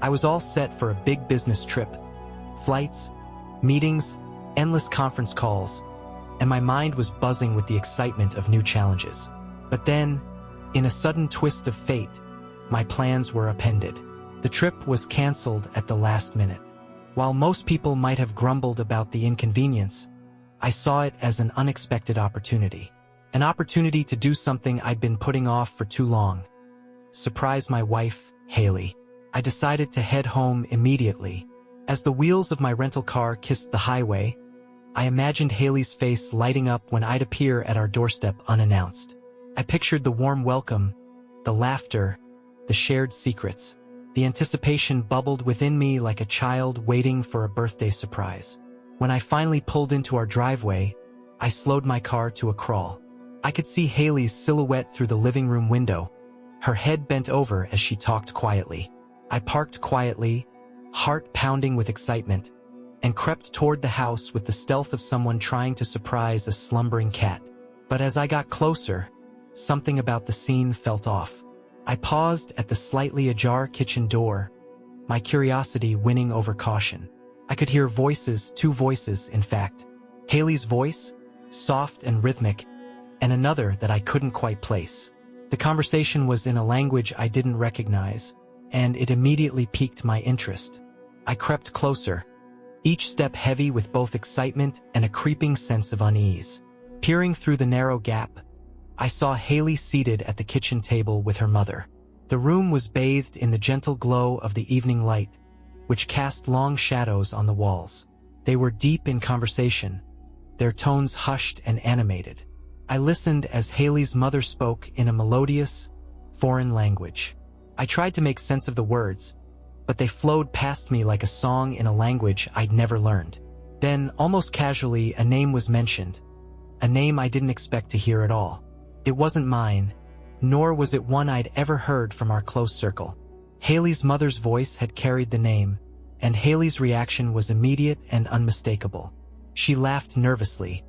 I was all set for a big business trip. Flights, meetings, endless conference calls, and my mind was buzzing with the excitement of new challenges. But then, in a sudden twist of fate, my plans were upended. The trip was canceled at the last minute. While most people might have grumbled about the inconvenience, I saw it as an unexpected opportunity. An opportunity to do something I'd been putting off for too long. Surprise my wife, Haley. I decided to head home immediately. As the wheels of my rental car kissed the highway, I imagined Haley's face lighting up when I'd appear at our doorstep unannounced. I pictured the warm welcome, the laughter, the shared secrets. The anticipation bubbled within me like a child waiting for a birthday surprise. When I finally pulled into our driveway, I slowed my car to a crawl. I could see Haley's silhouette through the living room window, her head bent over as she talked quietly. I parked quietly, heart pounding with excitement, and crept toward the house with the stealth of someone trying to surprise a slumbering cat. But as I got closer, something about the scene felt off. I paused at the slightly ajar kitchen door, my curiosity winning over caution. I could hear voices, two voices, in fact. Haley's voice, soft and rhythmic, and another that I couldn't quite place. The conversation was in a language I didn't recognize, and it immediately piqued my interest. I crept closer, each step heavy with both excitement and a creeping sense of unease. Peering through the narrow gap, I saw Haley seated at the kitchen table with her mother. The room was bathed in the gentle glow of the evening light, which cast long shadows on the walls. They were deep in conversation, their tones hushed and animated. I listened as Haley's mother spoke in a melodious, foreign language. I tried to make sense of the words, but they flowed past me like a song in a language I'd never learned. Then, almost casually, a name was mentioned, a name I didn't expect to hear at all. It wasn't mine, nor was it one I'd ever heard from our close circle. Haley's mother's voice had carried the name, and Haley's reaction was immediate and unmistakable. She laughed nervously,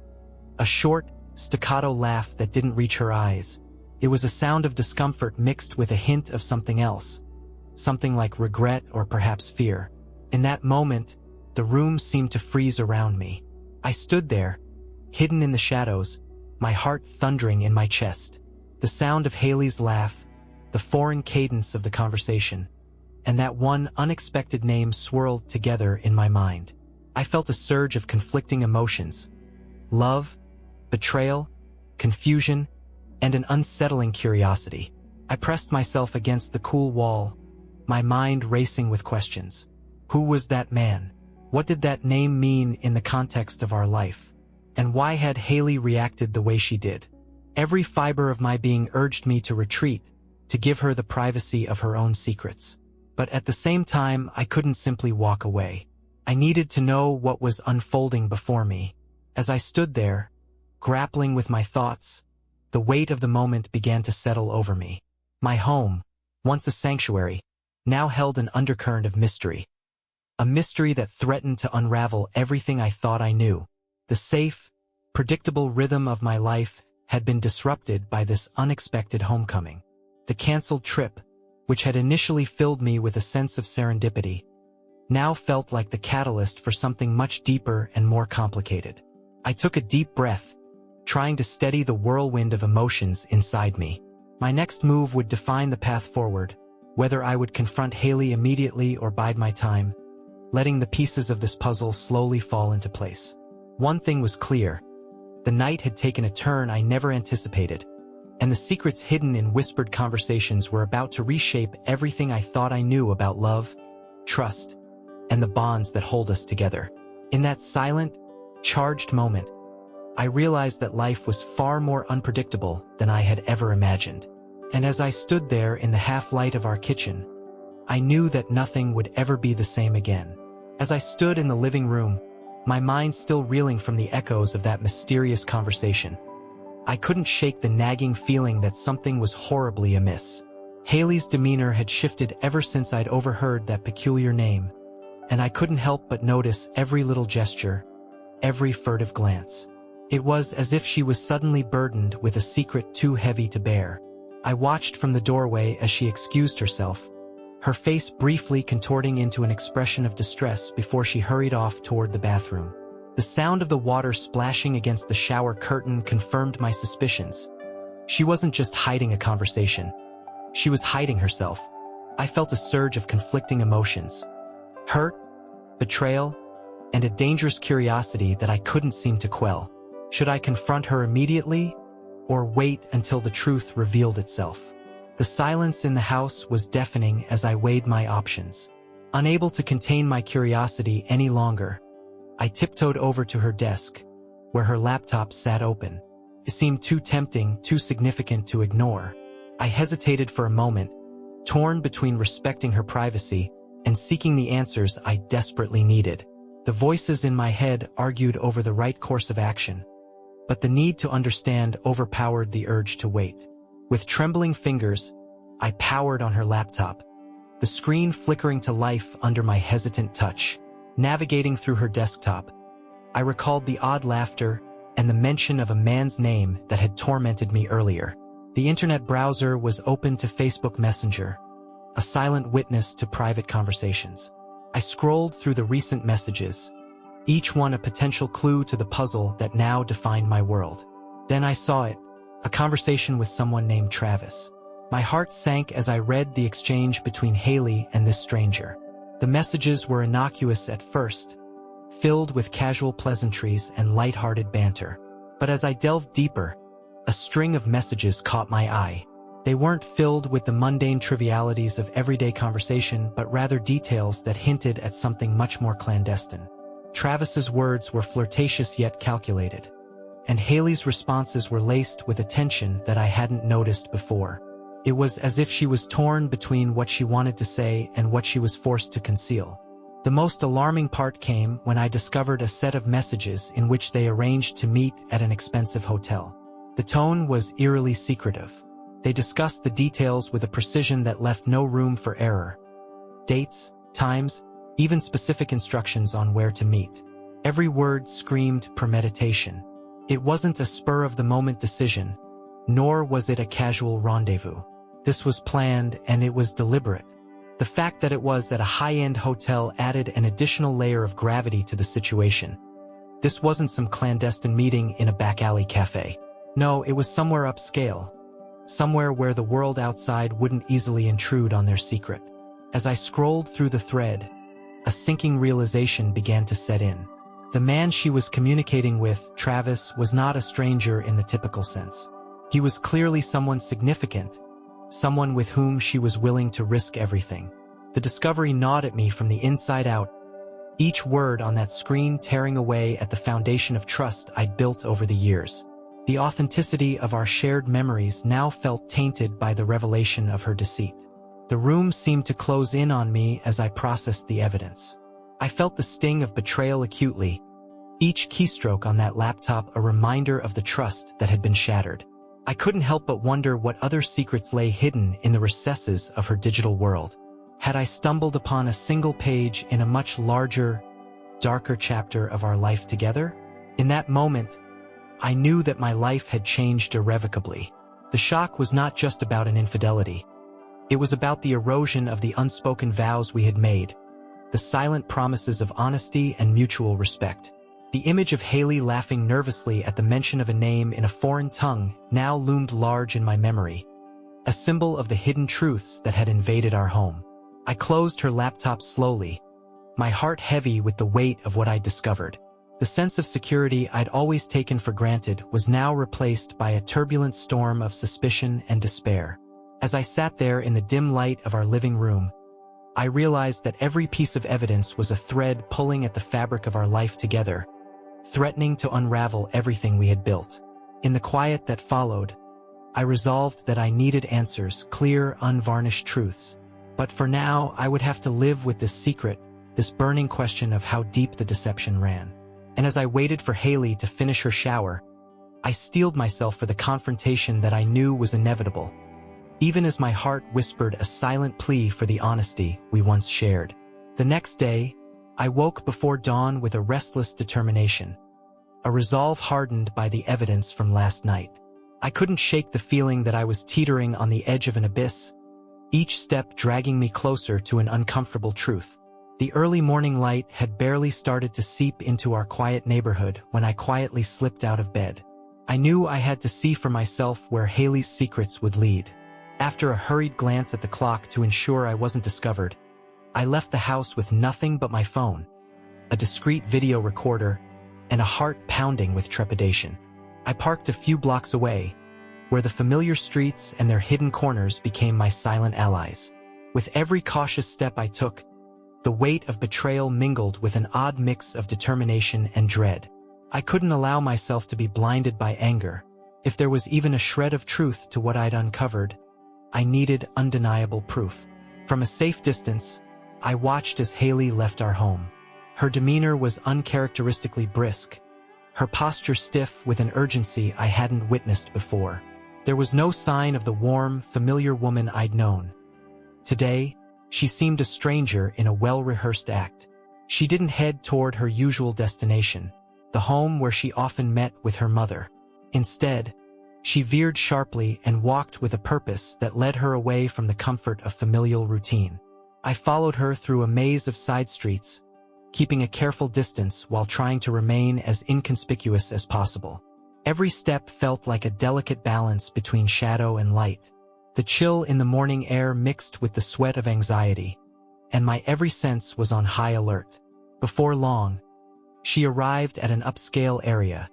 a short, staccato laugh that didn't reach her eyes. It was a sound of discomfort mixed with a hint of something else, something like regret or perhaps fear. In that moment, the room seemed to freeze around me. I stood there, hidden in the shadows, my heart thundering in my chest. The sound of Haley's laugh, the foreign cadence of the conversation, and that one unexpected name swirled together in my mind. I felt a surge of conflicting emotions: love, betrayal, confusion, and an unsettling curiosity. I pressed myself against the cool wall, my mind racing with questions. Who was that man? What did that name mean in the context of our life? And why had Haley reacted the way she did? Every fiber of my being urged me to retreat, to give her the privacy of her own secrets. But at the same time, I couldn't simply walk away. I needed to know what was unfolding before me. As I stood there, grappling with my thoughts, the weight of the moment began to settle over me. My home, once a sanctuary, now held an undercurrent of mystery. A mystery that threatened to unravel everything I thought I knew. The safe, predictable rhythm of my life had been disrupted by this unexpected homecoming. The canceled trip, which had initially filled me with a sense of serendipity, now felt like the catalyst for something much deeper and more complicated. I took a deep breath, trying to steady the whirlwind of emotions inside me. My next move would define the path forward, whether I would confront Haley immediately or bide my time, letting the pieces of this puzzle slowly fall into place. One thing was clear: the night had taken a turn I never anticipated, and the secrets hidden in whispered conversations were about to reshape everything I thought I knew about love, trust, and the bonds that hold us together. In that silent, charged moment, I realized that life was far more unpredictable than I had ever imagined. And as I stood there in the half-light of our kitchen, I knew that nothing would ever be the same again. As I stood in the living room, my mind still reeling from the echoes of that mysterious conversation, I couldn't shake the nagging feeling that something was horribly amiss. Haley's demeanor had shifted ever since I'd overheard that peculiar name, and I couldn't help but notice every little gesture, every furtive glance. It was as if she was suddenly burdened with a secret too heavy to bear. I watched from the doorway as she excused herself, her face briefly contorting into an expression of distress before she hurried off toward the bathroom. The sound of the water splashing against the shower curtain confirmed my suspicions. She wasn't just hiding a conversation. She was hiding herself. I felt a surge of conflicting emotions. Hurt, betrayal, and a dangerous curiosity that I couldn't seem to quell. Should I confront her immediately, or wait until the truth revealed itself? The silence in the house was deafening as I weighed my options. Unable to contain my curiosity any longer, I tiptoed over to her desk, where her laptop sat open. It seemed too tempting, too significant to ignore. I hesitated for a moment, torn between respecting her privacy and seeking the answers I desperately needed. The voices in my head argued over the right course of action, but the need to understand overpowered the urge to wait. With trembling fingers, I powered on her laptop, the screen flickering to life under my hesitant touch. Navigating through her desktop, I recalled the odd laughter and the mention of a man's name that had tormented me earlier. The internet browser was open to Facebook Messenger, a silent witness to private conversations. I scrolled through the recent messages, each one a potential clue to the puzzle that now defined my world. Then I saw it, a conversation with someone named Travis. My heart sank as I read the exchange between Haley and this stranger. The messages were innocuous at first, filled with casual pleasantries and light-hearted banter. But as I delved deeper, a string of messages caught my eye. They weren't filled with the mundane trivialities of everyday conversation, but rather details that hinted at something much more clandestine. Travis's words were flirtatious yet calculated, and Haley's responses were laced with attention that I hadn't noticed before. It was as if she was torn between what she wanted to say and what she was forced to conceal. The most alarming part came when I discovered a set of messages in which they arranged to meet at an expensive hotel. The tone was eerily secretive. They discussed the details with a precision that left no room for error. Dates, times, even specific instructions on where to meet. Every word screamed premeditation. It wasn't a spur-of-the-moment decision, nor was it a casual rendezvous. This was planned, and it was deliberate. The fact that it was at a high-end hotel added an additional layer of gravity to the situation. This wasn't some clandestine meeting in a back-alley cafe. No, it was somewhere upscale, somewhere where the world outside wouldn't easily intrude on their secret. As I scrolled through the thread, a sinking realization began to set in. The man she was communicating with, Travis, was not a stranger in the typical sense. He was clearly someone significant, someone with whom she was willing to risk everything. The discovery gnawed at me from the inside out, each word on that screen tearing away at the foundation of trust I'd built over the years. The authenticity of our shared memories now felt tainted by the revelation of her deceit. The room seemed to close in on me as I processed the evidence. I felt the sting of betrayal acutely, each keystroke on that laptop a reminder of the trust that had been shattered. I couldn't help but wonder what other secrets lay hidden in the recesses of her digital world. Had I stumbled upon a single page in a much larger, darker chapter of our life together? In that moment, I knew that my life had changed irrevocably. The shock was not just about an infidelity. It was about the erosion of the unspoken vows we had made, the silent promises of honesty and mutual respect. The image of Haley laughing nervously at the mention of a name in a foreign tongue now loomed large in my memory, a symbol of the hidden truths that had invaded our home. I closed her laptop slowly, my heart heavy with the weight of what I'd discovered. The sense of security I'd always taken for granted was now replaced by a turbulent storm of suspicion and despair. As I sat there in the dim light of our living room, I realized that every piece of evidence was a thread pulling at the fabric of our life together, threatening to unravel everything we had built. In the quiet that followed, I resolved that I needed answers, clear, unvarnished truths. But for now, I would have to live with this secret, this burning question of how deep the deception ran. And as I waited for Haley to finish her shower, I steeled myself for the confrontation that I knew was inevitable, even as my heart whispered a silent plea for the honesty we once shared. The next day, I woke before dawn with a restless determination, a resolve hardened by the evidence from last night. I couldn't shake the feeling that I was teetering on the edge of an abyss, each step dragging me closer to an uncomfortable truth. The early morning light had barely started to seep into our quiet neighborhood when I quietly slipped out of bed. I knew I had to see for myself where Haley's secrets would lead. After a hurried glance at the clock to ensure I wasn't discovered, I left the house with nothing but my phone, a discreet video recorder, and a heart pounding with trepidation. I parked a few blocks away, where the familiar streets and their hidden corners became my silent allies. With every cautious step I took, the weight of betrayal mingled with an odd mix of determination and dread. I couldn't allow myself to be blinded by anger. If there was even a shred of truth to what I'd uncovered, I needed undeniable proof. From a safe distance, I watched as Haley left our home. Her demeanor was uncharacteristically brisk, her posture stiff with an urgency I hadn't witnessed before. There was no sign of the warm, familiar woman I'd known. Today, she seemed a stranger in a well-rehearsed act. She didn't head toward her usual destination, the home where she often met with her mother. Instead, she veered sharply and walked with a purpose that led her away from the comfort of familial routine. I followed her through a maze of side streets, keeping a careful distance while trying to remain as inconspicuous as possible. Every step felt like a delicate balance between shadow and light. The chill in the morning air mixed with the sweat of anxiety, and my every sense was on high alert. Before long, she arrived at an upscale area,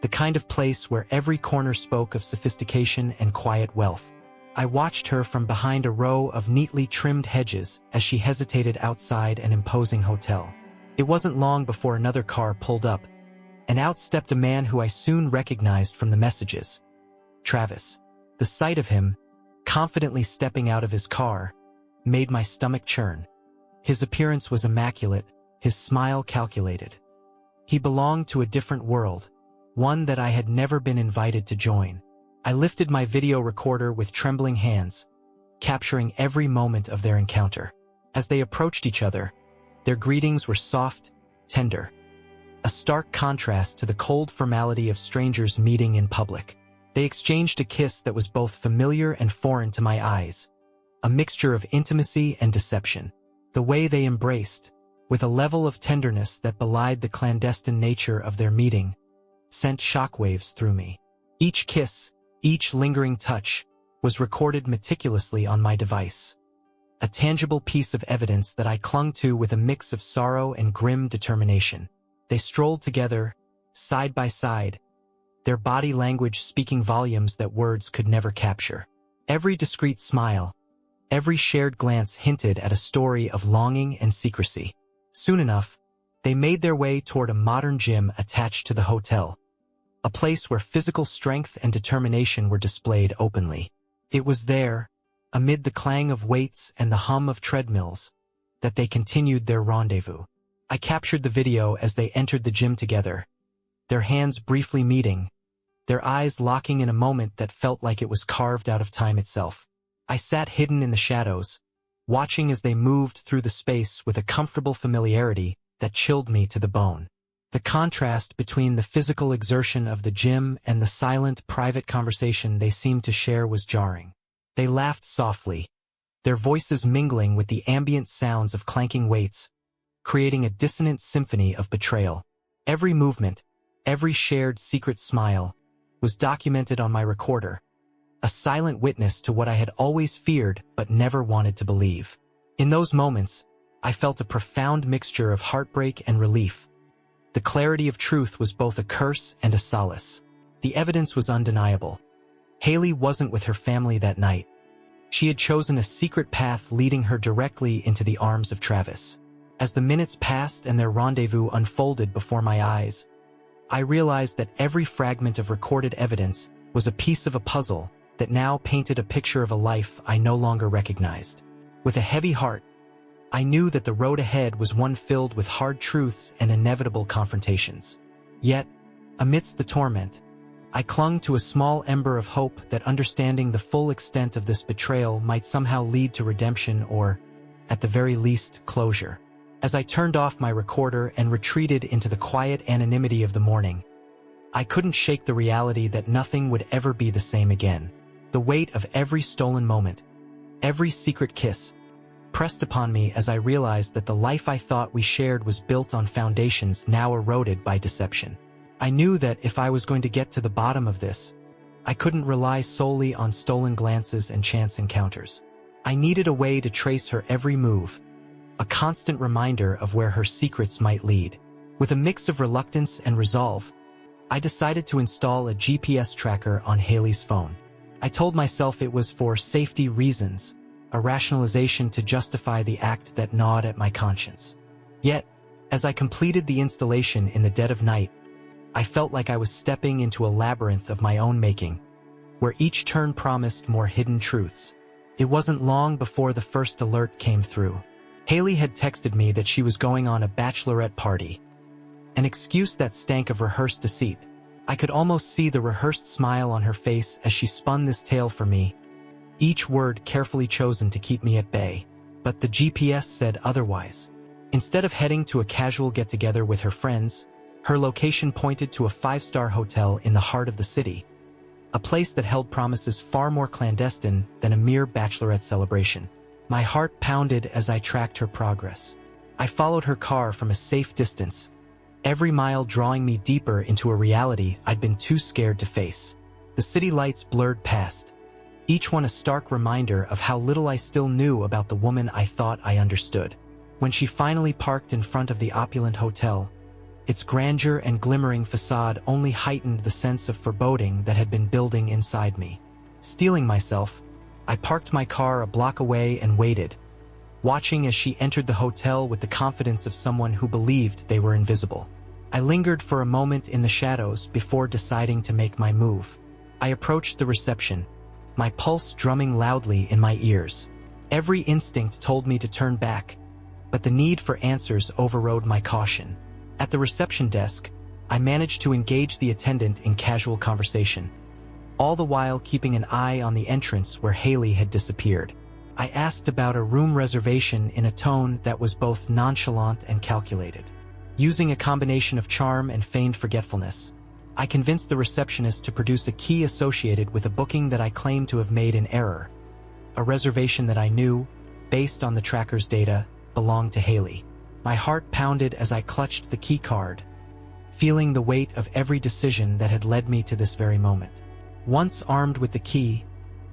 the kind of place where every corner spoke of sophistication and quiet wealth. I watched her from behind a row of neatly trimmed hedges as she hesitated outside an imposing hotel. It wasn't long before another car pulled up, and out stepped a man who I soon recognized from the messages. Travis. The sight of him, confidently stepping out of his car, made my stomach churn. His appearance was immaculate, his smile calculated. He belonged to a different world, one that I had never been invited to join. I lifted my video recorder with trembling hands, capturing every moment of their encounter. As they approached each other, their greetings were soft, tender, a stark contrast to the cold formality of strangers meeting in public. They exchanged a kiss that was both familiar and foreign to my eyes, a mixture of intimacy and deception. The way they embraced, with a level of tenderness that belied the clandestine nature of their meeting, sent shockwaves through me. Each kiss, each lingering touch, was recorded meticulously on my device, a tangible piece of evidence that I clung to with a mix of sorrow and grim determination. They strolled together, side by side, their body language speaking volumes that words could never capture. Every discreet smile, every shared glance hinted at a story of longing and secrecy. Soon enough, they made their way toward a modern gym attached to the hotel, a place where physical strength and determination were displayed openly. It was there, amid the clang of weights and the hum of treadmills, that they continued their rendezvous. I captured the video as they entered the gym together, their hands briefly meeting, their eyes locking in a moment that felt like it was carved out of time itself. I sat hidden in the shadows, watching as they moved through the space with a comfortable familiarity that chilled me to the bone. The contrast between the physical exertion of the gym and the silent, private conversation they seemed to share was jarring. They laughed softly, their voices mingling with the ambient sounds of clanking weights, creating a dissonant symphony of betrayal. Every movement, every shared secret smile, was documented on my recorder, a silent witness to what I had always feared but never wanted to believe. In those moments, I felt a profound mixture of heartbreak and relief. The clarity of truth was both a curse and a solace. The evidence was undeniable. Haley wasn't with her family that night. She had chosen a secret path leading her directly into the arms of Travis. As the minutes passed and their rendezvous unfolded before my eyes, I realized that every fragment of recorded evidence was a piece of a puzzle that now painted a picture of a life I no longer recognized. With a heavy heart, I knew that the road ahead was one filled with hard truths and inevitable confrontations. Yet, amidst the torment, I clung to a small ember of hope that understanding the full extent of this betrayal might somehow lead to redemption or, at the very least, closure. As I turned off my recorder and retreated into the quiet anonymity of the morning, I couldn't shake the reality that nothing would ever be the same again. The weight of every stolen moment, every secret kiss, pressed upon me as I realized that the life I thought we shared was built on foundations now eroded by deception. I knew that if I was going to get to the bottom of this, I couldn't rely solely on stolen glances and chance encounters. I needed a way to trace her every move, a constant reminder of where her secrets might lead. With a mix of reluctance and resolve, I decided to install a GPS tracker on Haley's phone. I told myself it was for safety reasons, a rationalization to justify the act that gnawed at my conscience. Yet, as I completed the installation in the dead of night, I felt like I was stepping into a labyrinth of my own making, where each turn promised more hidden truths. It wasn't long before the first alert came through. Haley had texted me that she was going on a bachelorette party, an excuse that stank of rehearsed deceit. I could almost see the rehearsed smile on her face as she spun this tale for me, each word carefully chosen to keep me at bay. But the GPS said otherwise. Instead of heading to a casual get-together with her friends, her location pointed to a 5-star hotel in the heart of the city, a place that held promises far more clandestine than a mere bachelorette celebration. My heart pounded as I tracked her progress. I followed her car from a safe distance, every mile drawing me deeper into a reality I'd been too scared to face. The city lights blurred past, each one a stark reminder of how little I still knew about the woman I thought I understood. When she finally parked in front of the opulent hotel, its grandeur and glimmering facade only heightened the sense of foreboding that had been building inside me. Steeling myself, I parked my car a block away and waited, watching as she entered the hotel with the confidence of someone who believed they were invisible. I lingered for a moment in the shadows before deciding to make my move. I approached the reception, my pulse drumming loudly in my ears. Every instinct told me to turn back, but the need for answers overrode my caution. At the reception desk, I managed to engage the attendant in casual conversation, all the while keeping an eye on the entrance where Haley had disappeared. I asked about a room reservation in a tone that was both nonchalant and calculated. Using a combination of charm and feigned forgetfulness, I convinced the receptionist to produce a key associated with a booking that I claimed to have made in error, a reservation that I knew, based on the tracker's data, belonged to Haley. My heart pounded as I clutched the key card, feeling the weight of every decision that had led me to this very moment. Once armed with the key,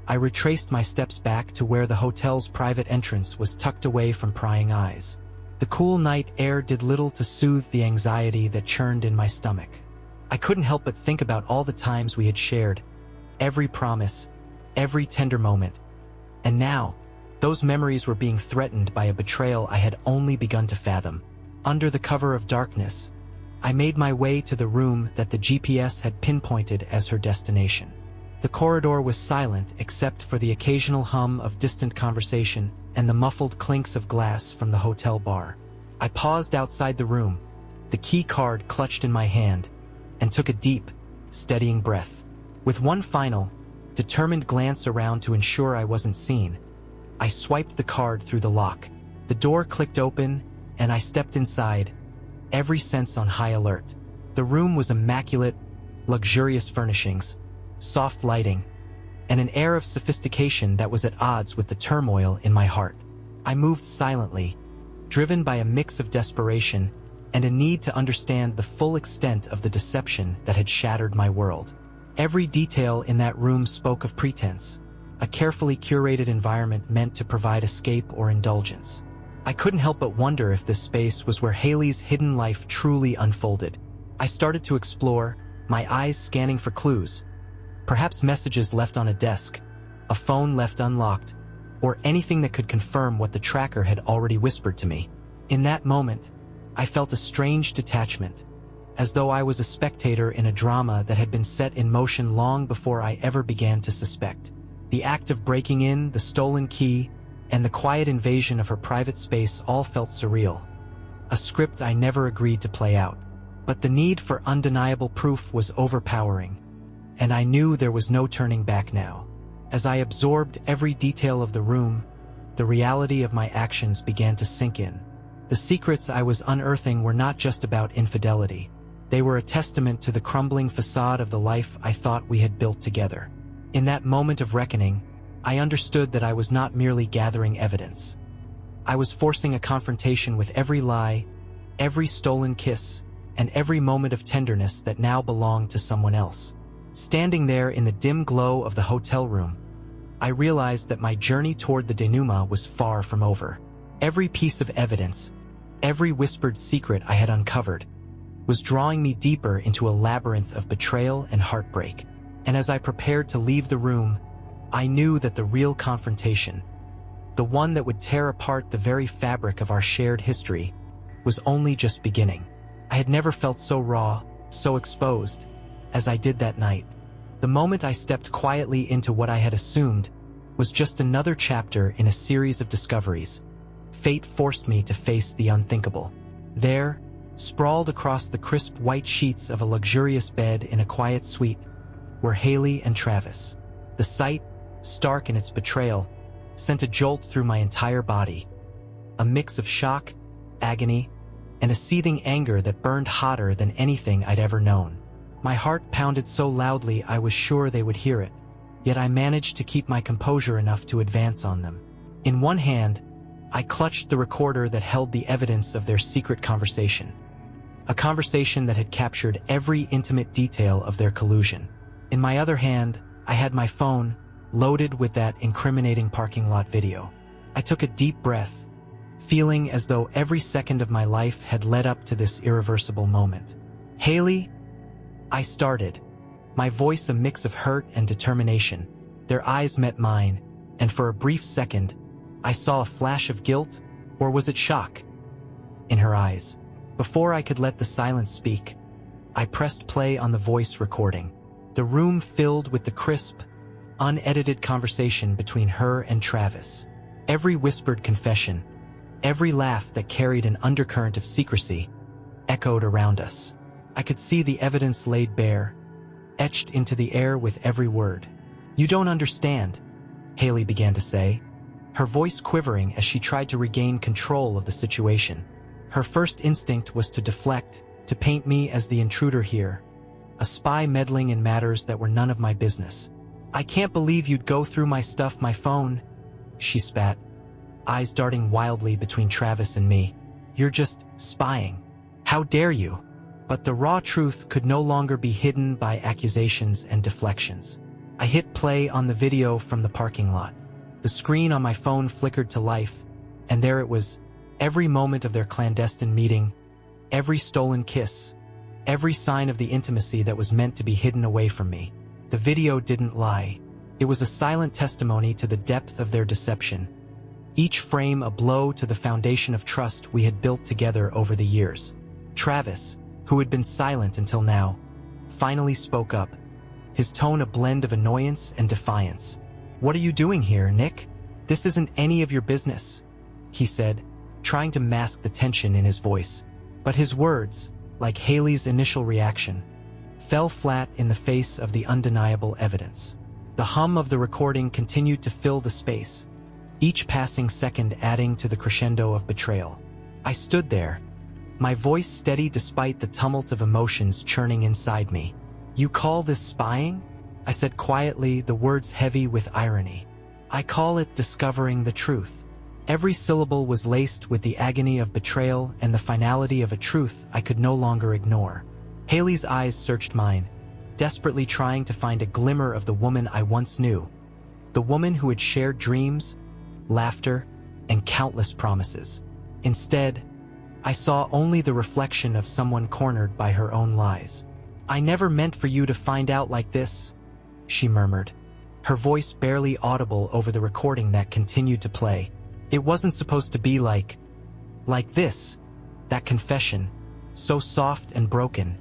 I retraced my steps back to where the hotel's private entrance was tucked away from prying eyes. The cool night air did little to soothe the anxiety that churned in my stomach. I couldn't help but think about all the times we had shared, every promise, every tender moment. And now, those memories were being threatened by a betrayal I had only begun to fathom. Under the cover of darkness, I made my way to the room that the GPS had pinpointed as her destination. The corridor was silent except for the occasional hum of distant conversation and the muffled clinks of glass from the hotel bar. I paused outside the room, the key card clutched in my hand, and took a deep, steadying breath. With one final, determined glance around to ensure I wasn't seen, I swiped the card through the lock. The door clicked open, and I stepped inside, every sense on high alert. The room was immaculate, luxurious furnishings, soft lighting, and an air of sophistication that was at odds with the turmoil in my heart. I moved silently, driven by a mix of desperation and a need to understand the full extent of the deception that had shattered my world. Every detail in that room spoke of pretense, a carefully curated environment meant to provide escape or indulgence. I couldn't help but wonder if this space was where Haley's hidden life truly unfolded. I started to explore, my eyes scanning for clues, perhaps messages left on a desk, a phone left unlocked, or anything that could confirm what the tracker had already whispered to me. In that moment, I felt a strange detachment, as though I was a spectator in a drama that had been set in motion long before I ever began to suspect. The act of breaking in, the stolen key, and the quiet invasion of her private space all felt surreal, a script I never agreed to play out. But the need for undeniable proof was overpowering, and I knew there was no turning back now. As I absorbed every detail of the room, the reality of my actions began to sink in. The secrets I was unearthing were not just about infidelity. They were a testament to the crumbling facade of the life I thought we had built together. In that moment of reckoning, I understood that I was not merely gathering evidence. I was forcing a confrontation with every lie, every stolen kiss, and every moment of tenderness that now belonged to someone else. Standing there in the dim glow of the hotel room, I realized that my journey toward the denouement was far from over. Every piece of evidence, every whispered secret I had uncovered, was drawing me deeper into a labyrinth of betrayal and heartbreak. And as I prepared to leave the room, I knew that the real confrontation, the one that would tear apart the very fabric of our shared history, was only just beginning. I had never felt so raw, so exposed, as I did that night. The moment I stepped quietly into what I had assumed was just another chapter in a series of discoveries. Fate forced me to face the unthinkable. There, sprawled across the crisp white sheets of a luxurious bed in a quiet suite, were Haley and Travis. The sight, stark in its betrayal, sent a jolt through my entire body. A mix of shock, agony, and a seething anger that burned hotter than anything I'd ever known. My heart pounded so loudly I was sure they would hear it, yet I managed to keep my composure enough to advance on them. In one hand, I clutched the recorder that held the evidence of their secret conversation. A conversation that had captured every intimate detail of their collusion. In my other hand, I had my phone, loaded with that incriminating parking lot video. I took a deep breath, feeling as though every second of my life had led up to this irreversible moment. "Haley," I started, my voice a mix of hurt and determination. Their eyes met mine, and for a brief second, I saw a flash of guilt, or was it shock, in her eyes. Before I could let the silence speak, I pressed play on the voice recording. The room filled with the crisp, unedited conversation between her and Travis. Every whispered confession, every laugh that carried an undercurrent of secrecy, echoed around us. I could see the evidence laid bare, etched into the air with every word. "You don't understand," Haley began to say, her voice quivering as she tried to regain control of the situation. Her first instinct was to deflect, to paint me as the intruder here, a spy meddling in matters that were none of my business. "I can't believe you'd go through my stuff, my phone," she spat, eyes darting wildly between Travis and me. "You're just spying. How dare you?" But the raw truth could no longer be hidden by accusations and deflections. I hit play on the video from the parking lot. The screen on my phone flickered to life, and there it was, every moment of their clandestine meeting, every stolen kiss, every sign of the intimacy that was meant to be hidden away from me. The video didn't lie. It was a silent testimony to the depth of their deception, each frame a blow to the foundation of trust we had built together over the years. Travis, who had been silent until now, finally spoke up, his tone a blend of annoyance and defiance. "What are you doing here, Nick? This isn't any of your business," he said, trying to mask the tension in his voice. But his words, like Haley's initial reaction, fell flat in the face of the undeniable evidence. The hum of the recording continued to fill the space, each passing second adding to the crescendo of betrayal. I stood there, my voice steady despite the tumult of emotions churning inside me. "You call this spying?" I said quietly, the words heavy with irony. "I call it discovering the truth." Every syllable was laced with the agony of betrayal and the finality of a truth I could no longer ignore. Haley's eyes searched mine, desperately trying to find a glimmer of the woman I once knew, the woman who had shared dreams, laughter, and countless promises. Instead, I saw only the reflection of someone cornered by her own lies. "I never meant for you to find out like this," she murmured, her voice barely audible over the recording that continued to play. "It wasn't supposed to be like this." That confession, so soft and broken,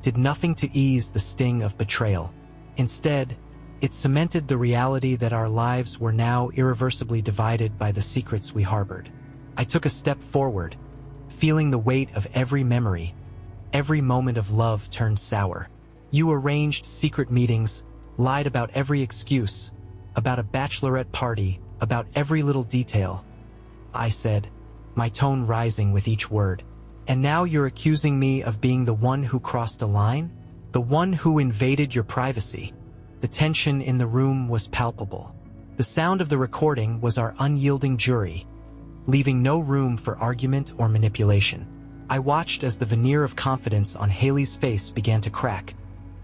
did nothing to ease the sting of betrayal. Instead, it cemented the reality that our lives were now irreversibly divided by the secrets we harbored. I took a step forward, feeling the weight of every memory, every moment of love turned sour. "You arranged secret meetings, lied about every excuse, about a bachelorette party, about every little detail," I said, my tone rising with each word. "And now you're accusing me of being the one who crossed a line? The one who invaded your privacy?" The tension in the room was palpable. The sound of the recording was our unyielding jury, leaving no room for argument or manipulation. I watched as the veneer of confidence on Haley's face began to crack,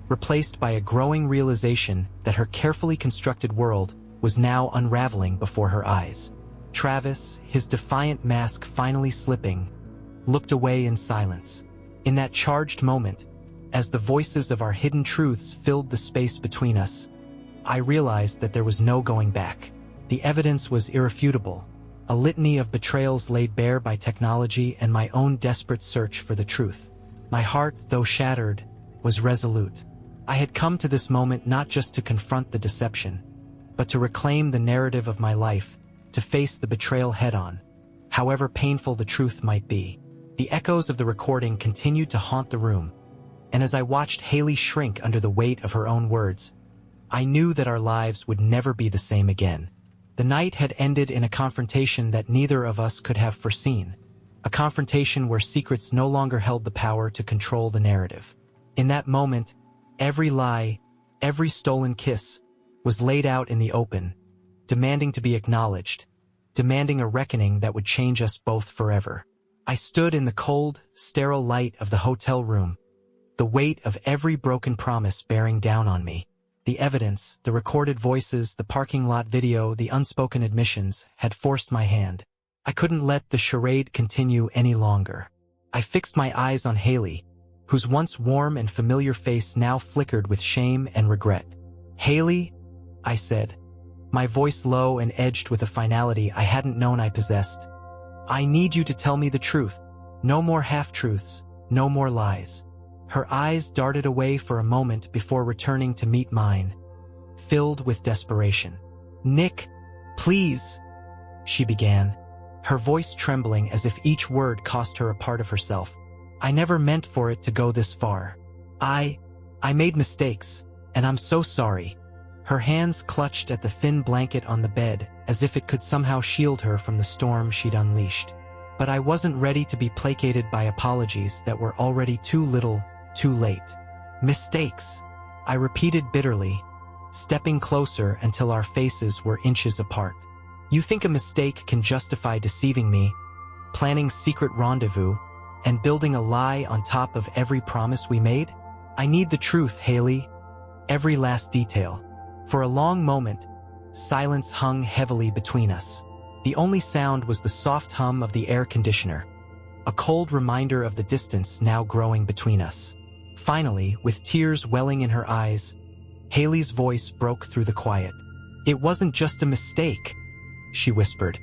replaced by a growing realization that her carefully constructed world was now unraveling before her eyes. Travis, his defiant mask finally slipping, looked away in silence. In that charged moment, as the voices of our hidden truths filled the space between us, I realized that there was no going back. The evidence was irrefutable, a litany of betrayals laid bare by technology and my own desperate search for the truth. My heart, though shattered, was resolute. I had come to this moment not just to confront the deception, but to reclaim the narrative of my life, to face the betrayal head-on, however painful the truth might be. The echoes of the recording continued to haunt the room, and as I watched Haley shrink under the weight of her own words, I knew that our lives would never be the same again. The night had ended in a confrontation that neither of us could have foreseen, a confrontation where secrets no longer held the power to control the narrative. In that moment, every lie, every stolen kiss, was laid out in the open, demanding to be acknowledged, demanding a reckoning that would change us both forever. I stood in the cold, sterile light of the hotel room, the weight of every broken promise bearing down on me. The evidence, the recorded voices, the parking lot video, the unspoken admissions, had forced my hand. I couldn't let the charade continue any longer. I fixed my eyes on Haley, whose once warm and familiar face now flickered with shame and regret. "Haley," I said, my voice low and edged with a finality I hadn't known I possessed. "I need you to tell me the truth. No more half-truths, no more lies." Her eyes darted away for a moment before returning to meet mine, filled with desperation. "Nick, please," she began, her voice trembling as if each word cost her a part of herself. "I never meant for it to go this far. I made mistakes, and I'm so sorry." Her hands clutched at the thin blanket on the bed, as if it could somehow shield her from the storm she'd unleashed. But I wasn't ready to be placated by apologies that were already too little, too late. "Mistakes," I repeated bitterly, stepping closer until our faces were inches apart. "You think a mistake can justify deceiving me, planning secret rendezvous, and building a lie on top of every promise we made? I need the truth, Haley. Every last detail." For a long moment, silence hung heavily between us. The only sound was the soft hum of the air conditioner, a cold reminder of the distance now growing between us. Finally, with tears welling in her eyes, Haley's voice broke through the quiet. "It wasn't just a mistake," she whispered,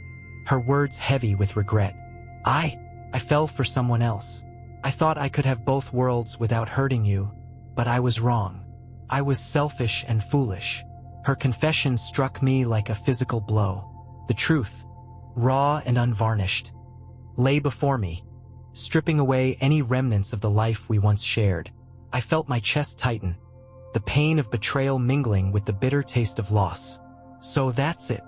her words heavy with regret. I fell for someone else. I thought I could have both worlds without hurting you, but I was wrong. I was selfish and foolish." Her confession struck me like a physical blow. The truth, raw and unvarnished, lay before me, stripping away any remnants of the life we once shared. I felt my chest tighten, the pain of betrayal mingling with the bitter taste of loss. "So that's it?"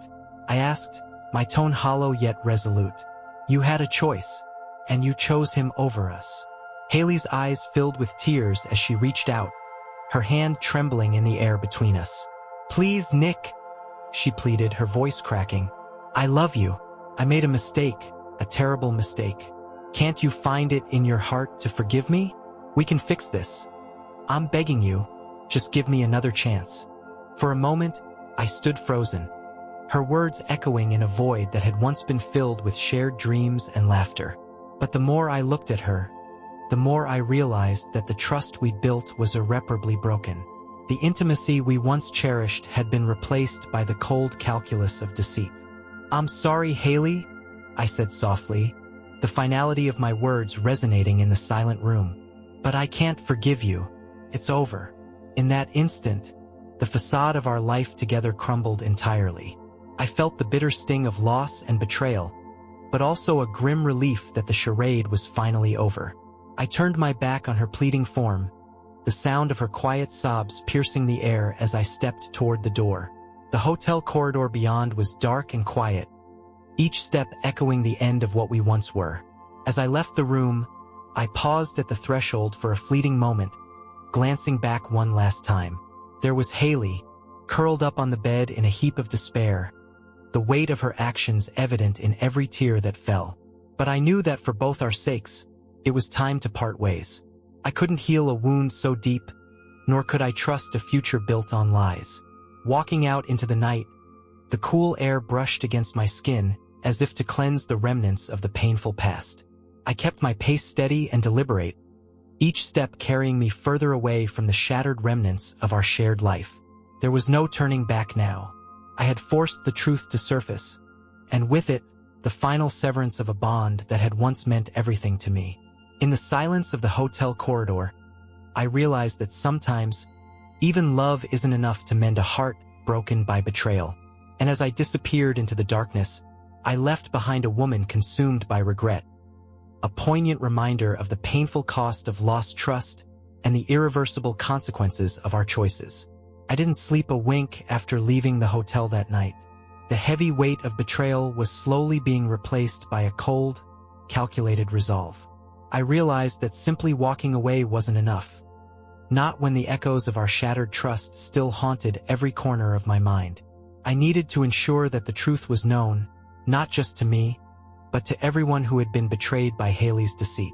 I asked, my tone hollow yet resolute. "You had a choice, and you chose him over us." Haley's eyes filled with tears as she reached out, her hand trembling in the air between us. "Please, Nick," she pleaded, her voice cracking. "I love you. I made a mistake, a terrible mistake. Can't you find it in your heart to forgive me? We can fix this. I'm begging you, just give me another chance." For a moment, I stood frozen, her words echoing in a void that had once been filled with shared dreams and laughter. But the more I looked at her, the more I realized that the trust we'd built was irreparably broken. The intimacy we once cherished had been replaced by the cold calculus of deceit. "I'm sorry, Haley," I said softly, the finality of my words resonating in the silent room. "But I can't forgive you. It's over." In that instant, the facade of our life together crumbled entirely. I felt the bitter sting of loss and betrayal, but also a grim relief that the charade was finally over. I turned my back on her pleading form, the sound of her quiet sobs piercing the air as I stepped toward the door. The hotel corridor beyond was dark and quiet, each step echoing the end of what we once were. As I left the room, I paused at the threshold for a fleeting moment, glancing back one last time. There was Haley, curled up on the bed in a heap of despair, the weight of her actions evident in every tear that fell. But I knew that for both our sakes, it was time to part ways. I couldn't heal a wound so deep, nor could I trust a future built on lies. Walking out into the night, the cool air brushed against my skin as if to cleanse the remnants of the painful past. I kept my pace steady and deliberate, each step carrying me further away from the shattered remnants of our shared life. There was no turning back now. I had forced the truth to surface, and with it, the final severance of a bond that had once meant everything to me. In the silence of the hotel corridor, I realized that sometimes, even love isn't enough to mend a heart broken by betrayal. And as I disappeared into the darkness, I left behind a woman consumed by regret, a poignant reminder of the painful cost of lost trust and the irreversible consequences of our choices. I didn't sleep a wink after leaving the hotel that night. The heavy weight of betrayal was slowly being replaced by a cold, calculated resolve. I realized that simply walking away wasn't enough. Not when the echoes of our shattered trust still haunted every corner of my mind. I needed to ensure that the truth was known, not just to me, but to everyone who had been betrayed by Haley's deceit.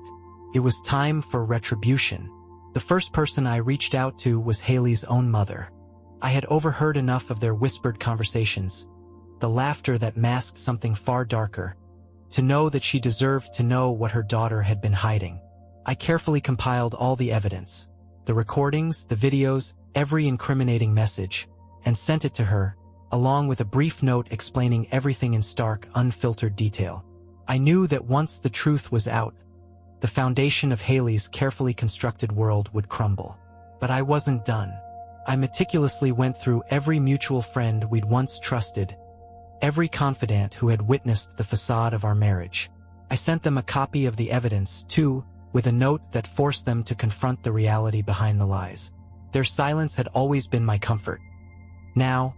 It was time for retribution. The first person I reached out to was Haley's own mother. I had overheard enough of their whispered conversations, the laughter that masked something far darker, to know that she deserved to know what her daughter had been hiding. I carefully compiled all the evidence, the recordings, the videos, every incriminating message, and sent it to her, along with a brief note explaining everything in stark, unfiltered detail. I knew that once the truth was out, the foundation of Haley's carefully constructed world would crumble. But I wasn't done. I meticulously went through every mutual friend we'd once trusted, every confidant who had witnessed the facade of our marriage. I sent them a copy of the evidence, too, with a note that forced them to confront the reality behind the lies. Their silence had always been my comfort. Now,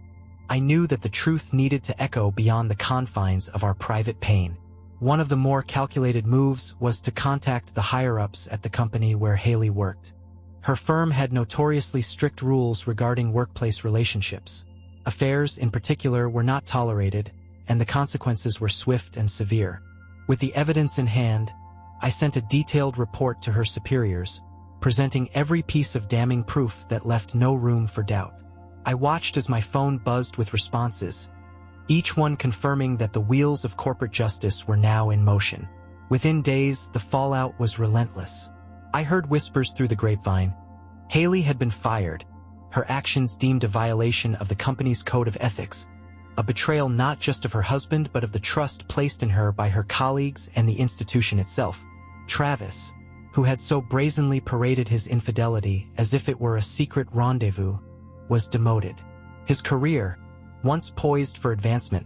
I knew that the truth needed to echo beyond the confines of our private pain. One of the more calculated moves was to contact the higher-ups at the company where Haley worked. Her firm had notoriously strict rules regarding workplace relationships. Affairs, in particular, were not tolerated, and the consequences were swift and severe. With the evidence in hand, I sent a detailed report to her superiors, presenting every piece of damning proof that left no room for doubt. I watched as my phone buzzed with responses, each one confirming that the wheels of corporate justice were now in motion. Within days, the fallout was relentless. I heard whispers through the grapevine. Haley had been fired, her actions deemed a violation of the company's code of ethics, a betrayal not just of her husband but of the trust placed in her by her colleagues and the institution itself. Travis, who had so brazenly paraded his infidelity as if it were a secret rendezvous, was demoted. His career, once poised for advancement,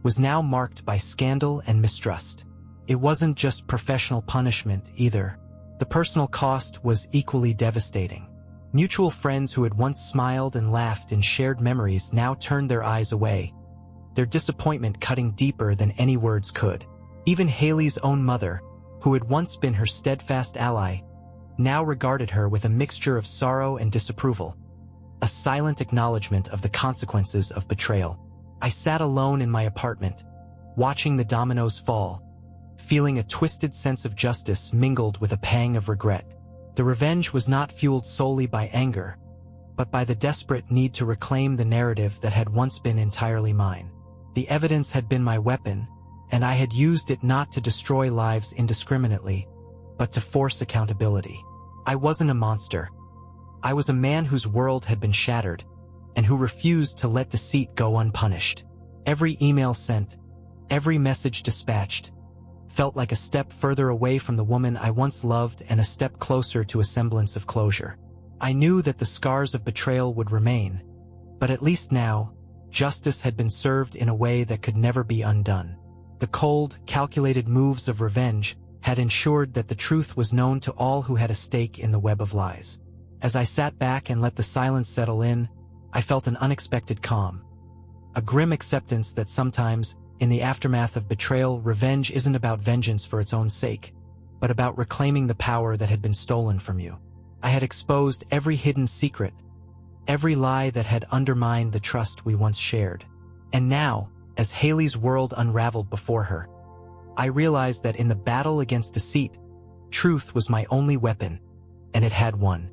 was now marked by scandal and mistrust. It wasn't just professional punishment either. The personal cost was equally devastating. Mutual friends who had once smiled and laughed in shared memories now turned their eyes away, their disappointment cutting deeper than any words could. Even Haley's own mother, who had once been her steadfast ally, now regarded her with a mixture of sorrow and disapproval, a silent acknowledgement of the consequences of betrayal. I sat alone in my apartment, watching the dominoes fall, feeling a twisted sense of justice mingled with a pang of regret. The revenge was not fueled solely by anger, but by the desperate need to reclaim the narrative that had once been entirely mine. The evidence had been my weapon, and I had used it not to destroy lives indiscriminately, but to force accountability. I wasn't a monster. I was a man whose world had been shattered, and who refused to let deceit go unpunished. Every email sent, every message dispatched, felt like a step further away from the woman I once loved and a step closer to a semblance of closure. I knew that the scars of betrayal would remain, but at least now, justice had been served in a way that could never be undone. The cold, calculated moves of revenge had ensured that the truth was known to all who had a stake in the web of lies. As I sat back and let the silence settle in, I felt an unexpected calm. A grim acceptance that sometimes, in the aftermath of betrayal, revenge isn't about vengeance for its own sake, but about reclaiming the power that had been stolen from you. I had exposed every hidden secret, every lie that had undermined the trust we once shared. And now, as Haley's world unraveled before her, I realized that in the battle against deceit, truth was my only weapon, and it had won.